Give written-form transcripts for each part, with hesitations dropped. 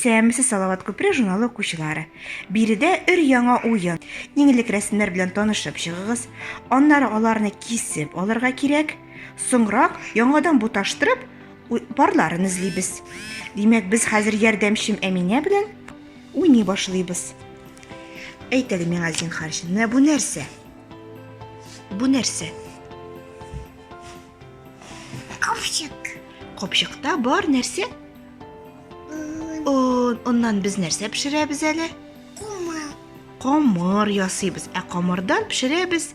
Исәммесез Салават Күпре журналы укучылары. Биредә өр-яңа уен. Еңелек рәсемнәр белән танышып чыгыгыз. Аннары аларны кисеп алырга кирәк. Соңрак яңадан буташтырып, парларын эзлибез. Димәк, без хәзер ярдәмчем Әминә белән уйный башлыйбыз. Әйт әле миңа, зинһар, менә бу нәрсә? Бу нәрсә? Капчык. Капчыкта бар нәрсә? Оннан без нәрсә пешерәбез әле? Камыр ясыйбыз. Камырдан пешерәбез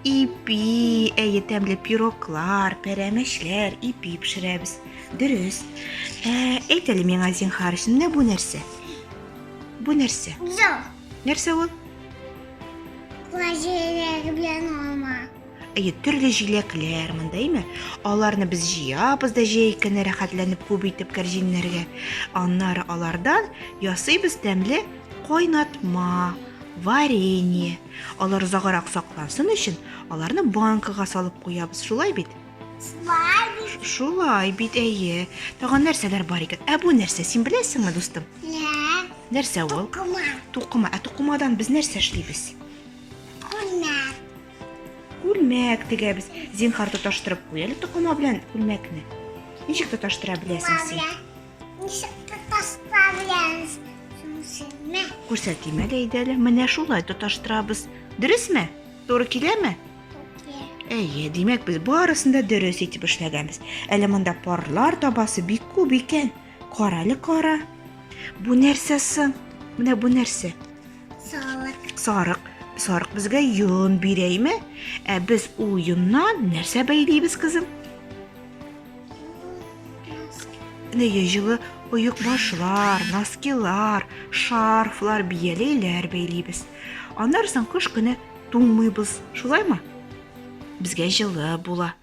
ипи, тәмле пироглар, пәрәмәчләр, ипи пешерәбез. Дөрес. Әйт әле миңа, зинһар, менә бу нәрсә? Бу нәрсә? Нәрсә ул? Җиләк белән алма. Төрле җиләкләр мондаймы? Аларны без җыябыз да җәйкене рәхәтләнеп күп итеп кәрҗиннәргә. Аннары алардан ясыйбыз тәмле кайнатма, варенье. Алар озаграк саклансын өчен, аларны банкага салып куябыз. Шулай бит? Шулай бит, әйе. Тагын нәрсәләр бар икән? Бу нәрсә, син беләсеңме, дустым? Нәрсә ул? Тукыма. Тукымадан без нәрсә эшлибез? Күлмәк тегәбез. Зинһар, тоташтырып куй әле тукыма белән күлмәкне. Ничек тоташтыра беләсең син? Ничек тоташтыра беләсең? Күрсәтим әле. Менә шулай тоташтырабыз. Дөресме? Туры киләме? Әйе, димәк, без барысын да дөрес итеп эшләгәнбез. Әле монда парлар табасы бик күп икән. Кара әле, кара. Бу нәрсә соң? Менә бу нәрсә? Сарык. Сарык безгә йон бирәйме? Без ул йоннан нәрсә бәйлибез, кызым? Җылы оек башлар, носкилар, шарфлар, бияләйләр бәйлибез. Аннары соң кыш көне туңмыйбыз. Шулаймы? Безгә җылы була.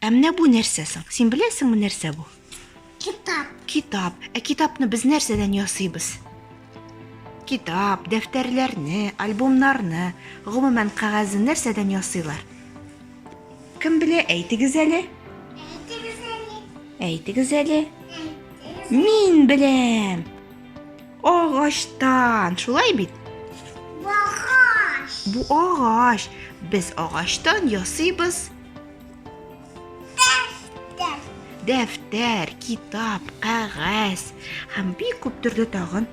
Менә бу нәрсә соң? Син беләсеңме, нәрсә бу? Китап. Китапны без нәрсәдән ясыйбыз? Китап, дәфтәрләрне, альбомнарны, гомумән кәгазен нәрсәдән ясыйлар? Кем белә? Әйтегез әле. Мин беләм. Агачтан. Шулай бит? Бу агач. Без агачтан ясыйбыз дәфтәр, китап, кәгазь һәм бик күп төрле тагын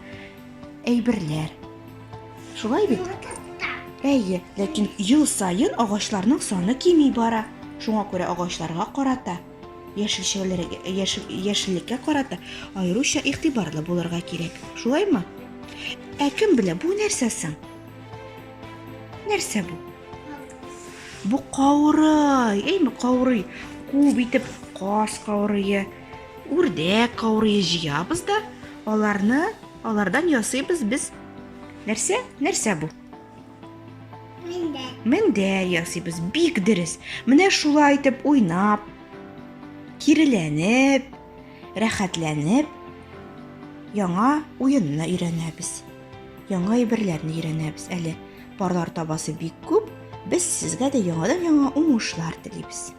әйберләр. Шулай бит? Әйе, ләкин ел сайын агачларның саны кими бара. Шуңа күрә агачларга карата, яшеллеккә карата аеруча игътибарлы булырга кирәк. Шулаймы? Кем белә, бу нәрсә соң? Нәрсә бу? Бу каурый. Каурый. Күп итеп каз каурые, үрдәк каурые җыябыз да, алардан ясыйбыз без. Нәрсә бу? Мендәр ясыйбыз. Бик дөрес. Менә шулай итеп уйнап, киреләнеп, рәхәтләнеп, яңа уенны өйрәнәбез. Яңа әйберләрне өйрәнәбез. Әле парлар табасы бик күп. Без сезгә дә яңадан яңа уңышлар телибез.